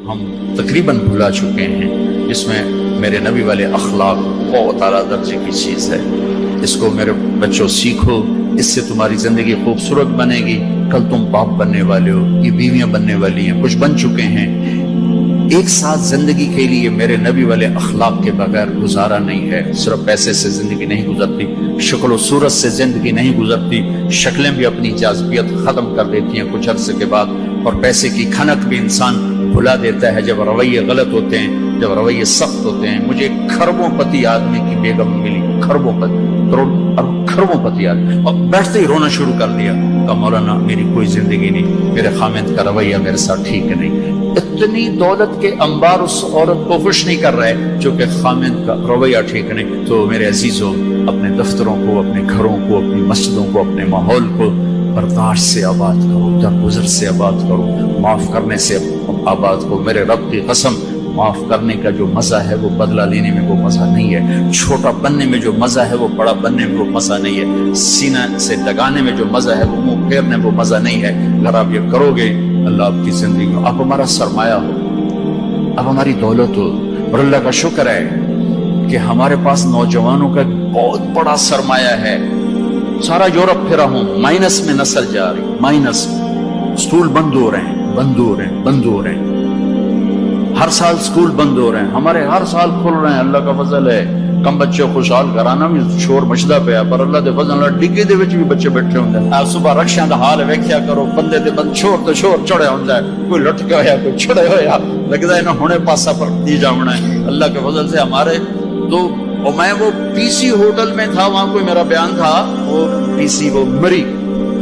ہم تقریباً بھلا چکے ہیں، جس میں میرے نبی والے اخلاق بہت اعلیٰ درجے کی چیز ہے۔ اس کو میرے بچوں سیکھو، اس سے تمہاری زندگی خوبصورت بنے گی۔ کل تم باپ بننے والے ہو، یہ بیویاں بننے والی ہیں، کچھ بن چکے ہیں۔ ایک ساتھ زندگی کے لیے میرے نبی والے اخلاق کے بغیر گزارا نہیں ہے۔ صرف پیسے سے زندگی نہیں گزرتی، شکل و صورت سے زندگی نہیں گزرتی، شکلیں بھی اپنی جاذبیت ختم کر دیتی ہیں کچھ عرصے کے بعد، اور پیسے کی کھنک بھی انسان بھلا دیتا ہے جب رویے غلط ہوتے ہیں، جب رویے سخت ہوتے ہیں۔ مجھے کھربوں پتی آدمی کی بیگم ملی، کھربوں پتی، کھربوں پتی آدمی، اور بیٹھتے ہی رونا شروع کر دیا۔ کہا مولانا میری کوئی زندگی نہیں، میرے خامند کا رویہ میرے ساتھ ٹھیک نہیں۔ اتنی دولت کے انبار اس عورت کو خوش نہیں کر رہے جو کہ خامند کا رویہ ٹھیک نہیں۔ تو میرے عزیزوں، اپنے دفتروں کو، اپنے گھروں کو، اپنی مسجدوں کو، اپنے ماحول کو برداشت سے آباد کرو، درگزر سے آباد کرو، معاف کرنے سے آباد کرو۔ میرے رب کی قسم، معاف کرنے کا جو مزہ ہے وہ بدلہ لینے میں وہ مزہ نہیں ہے۔ چھوٹا بننے میں جو مزہ ہے وہ بڑا بننے میں وہ مزہ نہیں ہے۔ سینہ سے لگانے میں جو مزہ ہے وہ منہ پھیرنے میں وہ مزہ نہیں ہے۔ اگر آپ یہ کرو گے، اللہ آپ کی زندگی میں، آپ ہمارا سرمایہ ہو، آپ ہماری دولت ہو۔ اور اللہ کا شکر ہے کہ ہمارے پاس نوجوانوں کا بہت بڑا سرمایہ ہے۔ سارا یورپ پھرا ہوں، مائنس میں نسل جا رہی، مائنس، اسکول بند ہو رہے ہیں، بند ہو رہے ہیں، بند ہو رہے ہیں۔ ہر سال اسکول بند ہو رہے ہیں، ہمارے ہر سال کھل رہے ہیں۔ اللہ کا فضل ہے، کم بچے خوشحال گھرانا بھی شور مچدا پیا، پر اللہ دے فضل نال ڈگے دے وچ بھی بچے بیٹھے ہوندے ہیں۔ آپ صبح رکشیاں دا حال ویکھیا کرو، بندے دے بند شور تے شور چڑھیا ہوندا ہے، کوئی لٹکا ہویا، کوئی چھڑے ہویا، لگدا ہے نہ ہونے پاسا پر دی جاونا ہے۔ اللہ کے فضل سے ہمارے تو، اور میں وہ پی سی ہوٹل میں تھا، وہاں کوئی میرا بیان تھا، وہ پی سی وہ مری،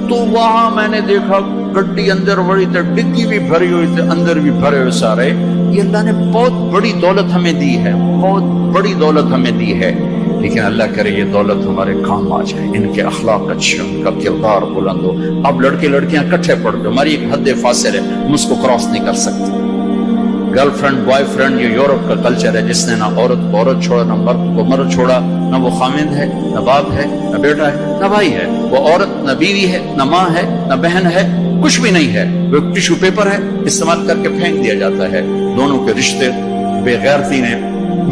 تو وہاں میں نے دیکھا گڈی اندر بڑی تے ڈگی بھی بھری ہوئی تے اندر بھی بھرے ہوئے سارے۔ یہ اللہ نے بہت بڑی دولت ہمیں دی ہے، بہت بڑی دولت ہمیں دی ہے، لیکن اللہ کرے یہ دولت ہمارے کام آ جائے، ان کے اخلاق اچھے، ان کا کردار بلند ہو۔ اب لڑکے لڑکیاں کٹھے پڑ گئے، ہماری ایک حد فاصل ہے، ہم اس کو کراس نہیں کر سکتے۔ گرل فرینڈ بوائے فرینڈ، یہ یورپ کا کلچر ہے، جس نے نہ عورت کو عورت چھوڑا، نہ مرد کو مرد چھوڑا، نہ وہ خامند ہے، نہ باپ ہے، نہ بیٹا ہے، نہ بھائی ہے، وہ عورت نہ بیوی ہے، نہ ماں ہے، نہ بہن ہے، کچھ بھی نہیں ہے، وہ ٹیشو پیپر ہے، استعمال کر کے پھینک دیا جاتا ہے۔ دونوں کے رشتے بے غیرتی نے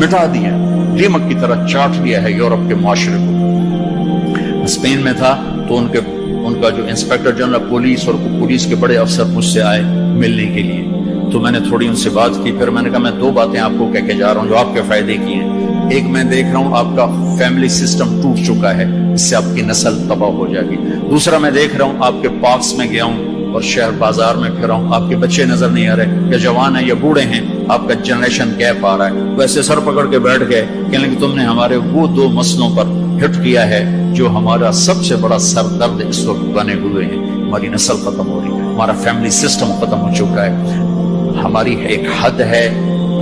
مٹا دیے، دیمک کی طرح چاٹ لیا ہے یورپ کے معاشرے کو۔ اسپین میں تھا تو ان کا جو انسپیکٹر جنرل پولیس اور پولیس کے بڑے افسر مجھ سے آئے ملنے کے لیے، تو میں نے تھوڑی ان سے بات کی، پھر میں نے کہا میں دو باتیں آپ کو کہہ کے جا رہا ہوں جو آپ کے فائدے کی ہیں۔ ایک، میں دیکھ رہا ہوں آپ کا فیملی سسٹم ٹوٹ چکا ہے، اس سے آپ کی نسل تباہ ہو جائے گی۔ دوسرا، میں دیکھ رہا ہوں آپ کے پارکس میں گیا ہوں اور شہر بازار میں پھر ہوں، آپ کے بچے نظر نہیں آ رہے، یا جوان ہیں یا بوڑھے ہیں، آپ کا جنریشن گیپ آ رہا ہے۔ ویسے سر پکڑ کے بیٹھ گئے، کہنے کہ تم نے ہمارے وہ دو مسئلوں پر ہٹ کیا ہے جو ہمارا سب سے بڑا سر درد اس وقت بنے ہوئے ہیں۔ ہماری نسل ختم ہو رہی ہے، ہمارا فیملی سسٹم ختم ہو چکا ہے، ہماری ایک حد ہے،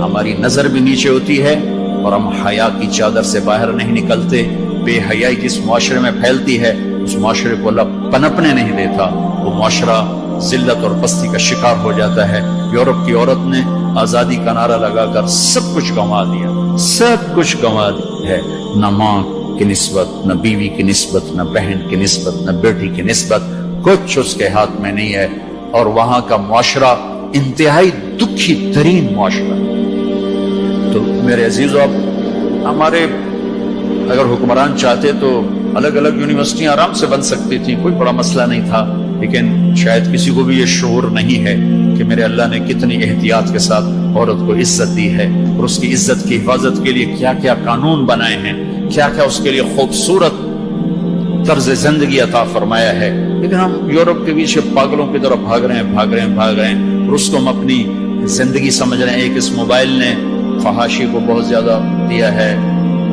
ہماری نظر بھی نیچے ہوتی ہے، اور ہم حیا کی چادر سے باہر نہیں نکلتے۔ بے حیائی جس معاشرے میں پھیلتی ہے، اس معاشرے کو اللہ پنپنے نہیں دیتا، وہ معاشرہ ذلت اور پستی کا شکار ہو جاتا ہے۔ یورپ کی عورت نے آزادی کا نعرہ لگا کر سب کچھ گنوا دیا، سب کچھ گنوا دیا ہے، نہ ماں کی نسبت، نہ بیوی کی نسبت، نہ بہن کی نسبت، نہ بیٹی کی نسبت، کچھ اس کے ہاتھ میں نہیں ہے۔ اور وہاں کا معاشرہ انتہائی دکھی ترین معاشرہ۔ تو میرے عزیزو، اب ہمارے اگر حکمران چاہتے تو الگ الگ یونیورسٹیاں آرام سے بن سکتی تھیں، کوئی بڑا مسئلہ نہیں تھا، لیکن شاید کسی کو بھی یہ شعور نہیں ہے کہ میرے اللہ نے کتنی احتیاط کے ساتھ عورت کو عزت دی ہے، اور اس کی عزت کی حفاظت کے لیے کیا کیا قانون بنائے ہیں، کیا کیا اس کے لیے خوبصورت طرز زندگی عطا فرمایا ہے۔ لیکن ہم یورپ کے پیچھے پاگلوں کی طرح بھاگ رہے ہیں، اور اس کو ہم اپنی زندگی سمجھ رہے ہیں۔ ایک اس موبائل نے فحاشی کو بہت زیادہ دیا ہے،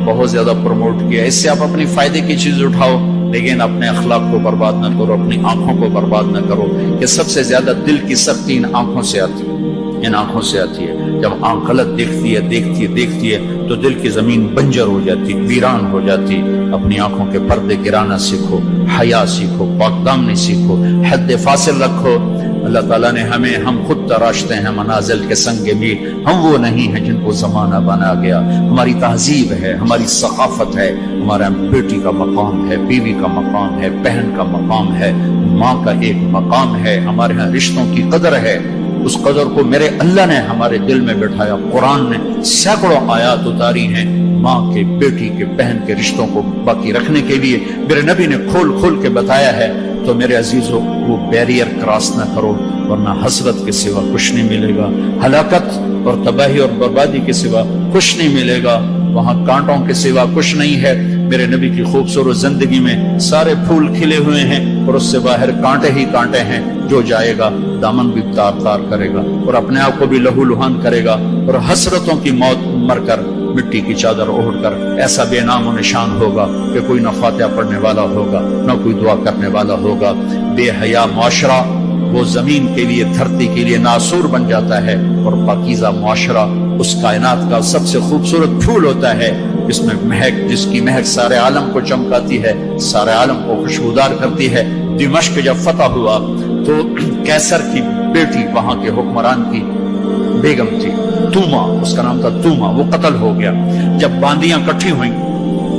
بہت زیادہ پروموٹ کیا ہے، اس سے آپ اپنی فائدے کی چیز اٹھاؤ، لیکن اپنے اخلاق کو برباد نہ کرو، اپنی آنکھوں کو برباد نہ کرو۔ کہ سب سے زیادہ دل کی سختی ان آنکھوں سے آتی ہے، ان آنکھوں سے آتی ہے۔ جب آنکھ غلط دیکھتی ہے تو دل کی زمین بنجر ہو جاتی، ویران ہو جاتی۔ اپنی آنکھوں کے پردے گرانا سیکھو، حیا سیکھو، پاک دامنی سیکھو، حد فاصل رکھو۔ اللہ تعالیٰ نے ہم خود تراشتے ہیں منازل کے سنگ میل، ہم وہ نہیں ہیں جن کو زمانہ بنا گیا۔ ہماری تہذیب ہے، ہماری ثقافت ہے، ہمارا بیٹی کا مقام ہے، بیوی کا مقام ہے، بہن کا مقام ہے، ماں کا ایک مقام ہے، ہمارے ہاں رشتوں کی قدر ہے۔ اس قدر کو میرے اللہ نے ہمارے دل میں بٹھایا. قرآن نے سینکڑوں آیات اتاری ہیں ماں کے، بیٹی کے، بہن کے رشتوں کو باقی رکھنے کے لیے. میرے نبی نے کھول کھول کے بتایا ہے. تو میرے عزیزوں، وہ بیریئر کراس نہ کرو، ورنہ حسرت کے سوا کچھ نہیں ملے گا، ہلاکت اور تباہی اور بربادی کے سوا کچھ نہیں ملے گا، وہاں کانٹوں کے سوا کچھ نہیں ہے. میرے نبی کی خوبصورت زندگی میں سارے پھول کھلے ہوئے ہیں اور اس سے باہر کانٹے ہی کانٹے ہیں. جو جائے گا دامن بھی تار تار کرے گا اور اپنے آپ کو بھی لہو لہان کرے گا اور حسرتوں کی موت مر کر مٹی کی چادر اوڑھ کر ایسا بے نام و نشان ہوگا کہ کوئی نہ فاتحہ پڑھنے والا ہوگا نہ کوئی دعا کرنے والا ہوگا. بے حیا معاشرہ وہ زمین کے لیے، دھرتی کے لیے ناسور بن جاتا ہے، اور پاکیزہ معاشرہ اس کائنات کا سب سے خوبصورت پھول ہوتا ہے جس میں مہک، جس کی مہک سارے عالم کو چمکاتی ہے، سارے عالم کو خوشبودار کرتی ہے. دمشق جب فتح ہوا تو کیسر کی بیٹی وہاں کے حکمران کی بیگم تھی، توما، اس کا نام تھا توما، وہ قتل ہو گیا. جب باندیاں کٹھی ہوئیں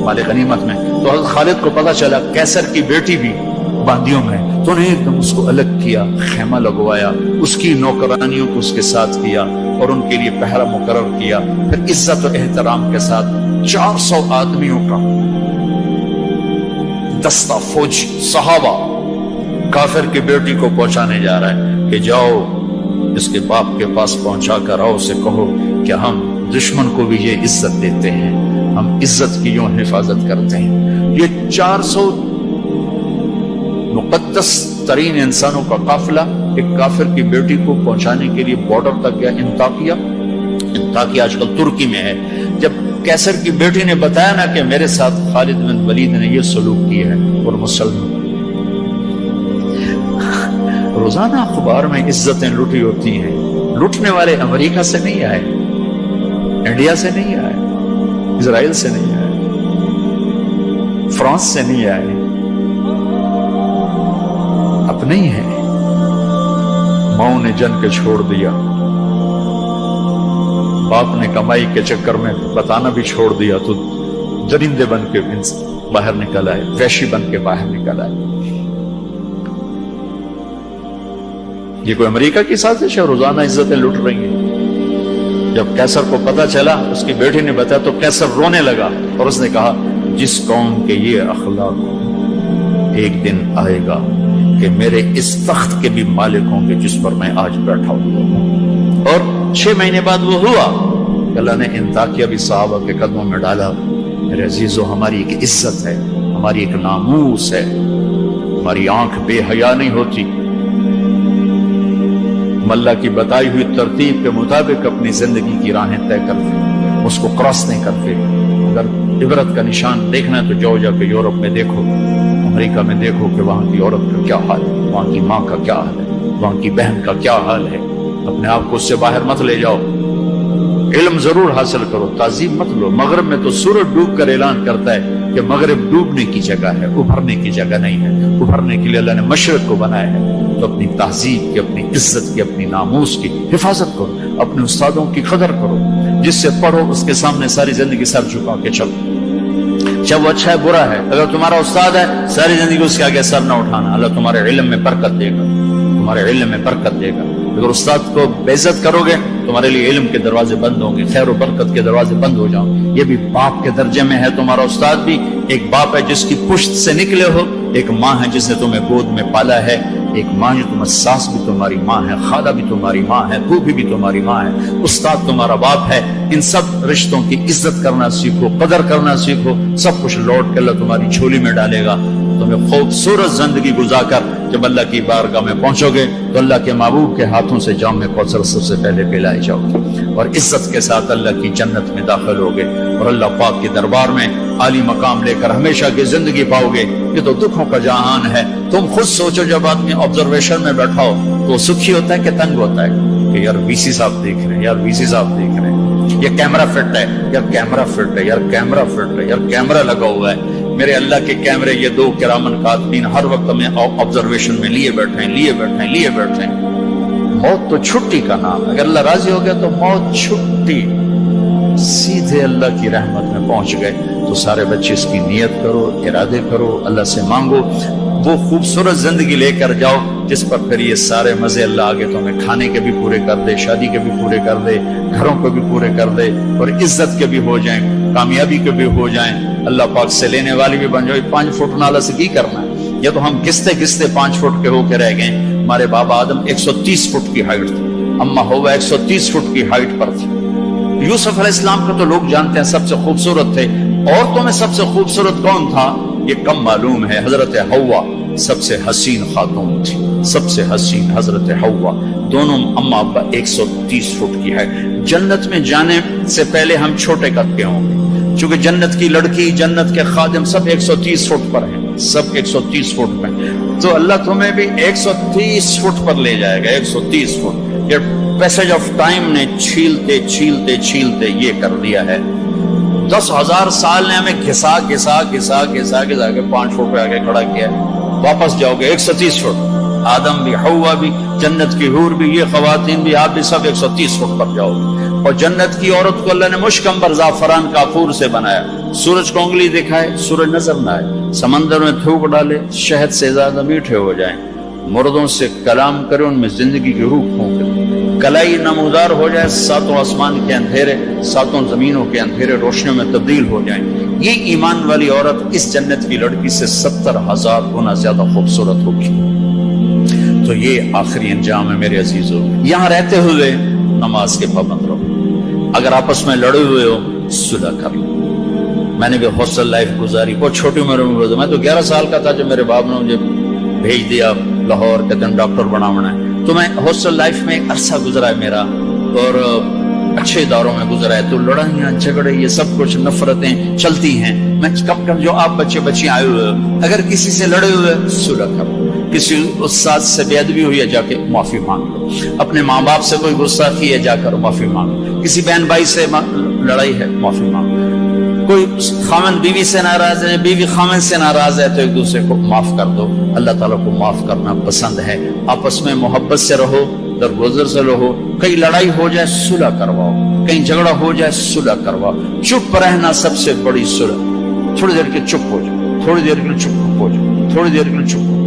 مال غنیمت میں تو حضرت خالد کو پتا چلا کیسر کی بیٹی بھی باندیوں میں، تو انہیں ایک دم اس کو الگ کیا، خیمہ لگوایا، اس کی نوکرانیوں کو اس کے ساتھ کیا اور ان کے لیے پہرا مقرر کیا. پھر عزت و احترام کے ساتھ 400 آدمیوں کا دستہ فوج صحابہ کافر کی بیٹی کو پہنچانے جا رہا ہے کہ جاؤ اس کے باپ کے پاس پہنچا کر آؤ، اسے کہو کہ ہم دشمن کو بھی یہ عزت دیتے ہیں، ہم عزت کی یوں حفاظت کرتے ہیں. یہ 400 مقدس ترین انسانوں کا قافلہ ایک کافر کی بیٹی کو پہنچانے کے لیے بارڈر تک گیا. انطاکیہ آج کل ترکی میں ہے. جب کیسر کی بیٹی نے بتایا نا کہ میرے ساتھ خالد بن ولید نے یہ سلوک کیا ہے اور مسلمان، روزانہ اخبار میں عزتیں لوٹی ہوتی ہیں. لوٹنے والے امریکہ سے نہیں آئے، انڈیا سے نہیں آئے، اسرائیل سے نہیں آئے، فرانس سے نہیں آئے، اپنے ہی ہیں. ماؤں نے جن کے چھوڑ دیا، باپ نے کمائی کے چکر میں بتانا بھی چھوڑ دیا تو درندے بن کے باہر نکل آئے، وحشی بن کے باہر نکل آئے. یہ کوئی امریکہ کی سازش ہے؟ روزانہ عزتیں لٹ رہی ہیں. جب کیسر کو پتا چلا، اس کی بیٹی نے بتایا تو کیسر رونے لگا اور اس نے کہا جس قوم کے یہ اخلاق ایک دن آئے گا کہ میرے اس تخت کے بھی مالک ہوں گے جس پر میں آج بیٹھا ہوں. اور 6 مہینے بعد وہ ہوا. اللہ نے انطاکیہ بھی صحابہ کے قدموں میں ڈالا. میرے عزیزو، ہماری ایک عزت ہے، ہماری ایک ناموس ہے، ہماری آنکھ بے حیا نہیں ہوتی. اللہ کی بتائی ہوئی ترتیب کے مطابق اپنی زندگی کی راہیں طے کرتے، اس کو کراس نہیں کرتے. اگر عبرت کا نشان دیکھنا ہے تو جاؤ جا کے یورپ میں دیکھو، امریکہ میں دیکھو کہ وہاں کی عورت کا کیا حال ہے، وہاں کی ماں کا کیا حال ہے، وہاں کی بہن کا کیا حال ہے. اپنے آپ کو اس سے باہر مت لے جاؤ. علم ضرور حاصل کرو، تعظیم مت لو. مغرب میں تو سورج ڈوب کر اعلان کرتا ہے کہ مغرب ڈوبنے کی جگہ ہے، ابھرنے کی جگہ نہیں ہے. ابھرنے کے لیے اللہ نے مشرق کو بنایا ہے. تو اپنی تہذیب کی، اپنی عزت کی، اپنی ناموس کی حفاظت کرو. اپنے استادوں کی قدر کرو. جس سے پڑھو اس کے سامنے ساری زندگی سر جھکا کے چلو، چاہے وہ اچھا ہے برا ہے. اگر تمہارا استاد ہے ساری زندگی اس کے آگے سر نہ اٹھانا. اللہ تمہارے علم میں برکت دے گا، تمہارے علم میں برکت دے گا. اگر استاد کو بے عزت کرو گے تمہارے لیے علم کے دروازے بند ہوں گے، خیر و برکت کے دروازے بند ہو جاؤں گے. یہ بھی باپ کے درجے میں ہے. تمہارا استاد بھی ایک باپ ہے جس کی پشت سے نکلے ہو، ایک ماں ہے جس نے تمہیں گود میں پالا ہے، ایک ماں جو تمہیں ساس بھی تمہاری ماں ہے، خالہ بھی تمہاری ماں ہے، پھوپھی بھی تمہاری ماں ہے، استاد تمہارا باپ ہے. ان سب رشتوں کی عزت کرنا سیکھو، قدر کرنا سیکھو. سب کچھ لوٹ کے اللہ تمہاری جھولی میں ڈالے گا. تمہیں خوبصورت زندگی گزار کر جب اللہ کی بارگاہ میں پہنچو گے تو اللہ کے محبوب کے ہاتھوں سے جام میں کوثر سب سے پہلے پلائے جاؤ گے اور عزت کے ساتھ اللہ کی جنت میں داخل ہوگے اور اللہ پاک کے دربار میں عالی مقام لے کر ہمیشہ کی زندگی پاؤ گے. یہ تو دکھوں کا جہان ہے. تم خود سوچو، جب آدمی آبزرویشن میں بیٹھا ہو تو سکھی ہوتا ہے کہ تنگ ہوتا ہے کہ یار وی سی صاحب دیکھ رہے ہیں، یار وی سی صاحب دیکھ رہے ہیں، یہ کیمرہ فٹ ہے، یار کیمرہ فٹ ہے، یار کیمرہ فٹ ہے، یار کیمرہ لگا ہوا ہے. میرے اللہ کے کیمرے یہ 2 کرامن کاتبین ہر وقت میں آبزرویشن میں لیے بیٹھے ہیں. موت تو چھٹی کا نام ہے. اگر اللہ راضی ہو گیا تو موت چھٹی، سیدھے اللہ کی رحمت میں پہنچ گئے. تو سارے بچے اس کی نیت کرو، ارادے کرو، اللہ سے مانگو. وہ خوبصورت زندگی لے کر جاؤ جس پر پھر یہ سارے مزے اللہ آگے تمہیں کھانے کے بھی پورے کر دے، شادی کے بھی پورے کر دے، گھروں کو بھی پورے کر دے، اور عزت کے بھی ہو جائیں، کامیابی کے بھی ہو جائیں، اللہ پاک سے لینے والی بھی بن جائے۔ 5 فٹ نالا سے کی کرنا ہے؟ یہ تو ہم گستے گستے 5 فٹ کے ہو کے رہ گئے۔ ہمارے بابا آدم 130 فٹ کی ہائٹ تھی، اماں ہوا 130 فٹ کی ہائٹ پر تھی۔ یوسف علیہ السلام کو تو لوگ جانتے ہیں سب سے خوبصورت تھے، عورتوں میں سب سے خوبصورت کون تھا یہ کم معلوم ہے، حضرت حوا سب سے حسین خاتون تھی، سب سے حسین حضرت حوا، دونوں اماں ابا 130 فٹ کی ہے۔ جنت میں جانے سے پہلے ہم چھوٹے قد کے ہوں گے، چونکہ جنت کی لڑکی، جنت کے خادم سب 130 فٹ پر ہیں، سب 130 فٹ پر، تو اللہ تمہیں بھی 130 فٹ پر لے جائے گا، 130 فٹ۔ یہ پیسج آف ٹائم نے چھیلتے چھیلتے چھیلتے یہ کر دیا ہے، 10,000 سال نے ہمیں گھسا گھسا گھسا گھسا گھسا کے 5 فٹ پہ آگے کھڑا کیا ہے۔ واپس جاؤ گے 130 فٹ، آدم بھی، حوا بھی، جنت کی حور بھی، یہ خواتین بھی، آپ بھی سب 130 فٹ پر جاؤ گے۔ اور جنت کی عورت کو اللہ نے مشکمبر زعفران کافور سے بنایا، سورج کو انگلی دکھائے سورج نظر نہ آئے، سمندر میں تھوک ڈالے شہد سے زیادہ میٹھے ہو جائیں، مردوں سے کلام کرے ان میں زندگی کی روح پھونک دے، کلائی نمودار ہو جائے، 7 آسمان کے اندھیرے 7 زمینوں کے اندھیرے روشنیوں میں تبدیل ہو جائیں۔ یہ ایمان والی عورت اس جنت کی لڑکی سے 70,000 گنا زیادہ خوبصورت ہوگی۔ تو یہ آخری انجام ہے میرے عزیزو۔ یہاں رہتے ہوئے نماز کے پابند رہو، اگر آپس میں لڑے ہوئے ہو صلح کر لو۔ میں نے بھی ہاسٹل لائف گزاری، بہت چھوٹی عمر میں گزاری، میں تو 11 سال کا تھا جب میرے باپ نے مجھے بھیج دیا لاہور، کہتے ہیں ڈاکٹر بنانا ہے، تو میں ہاسٹل لائف میں ایک عرصہ گزرا ہے میرا، اور اچھے اداروں میں گزرا ہے، تو لڑائیاں جھگڑے یہ سب کچھ نفرتیں چلتی ہیں۔ میں کم کم جو آپ بچے بچیاں آئے ہوئے ہو، اگر کسی سے لڑے ہوئے صلح کرو، کسی استاد سے بے ادبی ہوئی ہے جا کے معافی مانگ لو، اپنے ماں باپ سے کوئی گستاخی ہے جا کر معافی مانگ لو، کسی بہن بھائی سے لڑائی ہے معافی مانگ لو، کوئی خامن بیوی سے ناراض ہے، بیوی خامن سے ناراض ہے، تو ایک دوسرے کو معاف کر دو۔ اللہ تعالیٰ کو معاف کرنا پسند ہے۔ آپس میں محبت سے رہو، درگزر سے رہو، کہیں لڑائی ہو جائے صلح کرواؤ، کہیں جھگڑا ہو جائے صلح کرواؤ۔ چپ رہنا سب سے بڑی صلح، تھوڑی دیر کے چپ ہو جاؤ، تھوڑی دیر کے چپ ہو جاؤ، تھوڑی دیر کے چپ ہو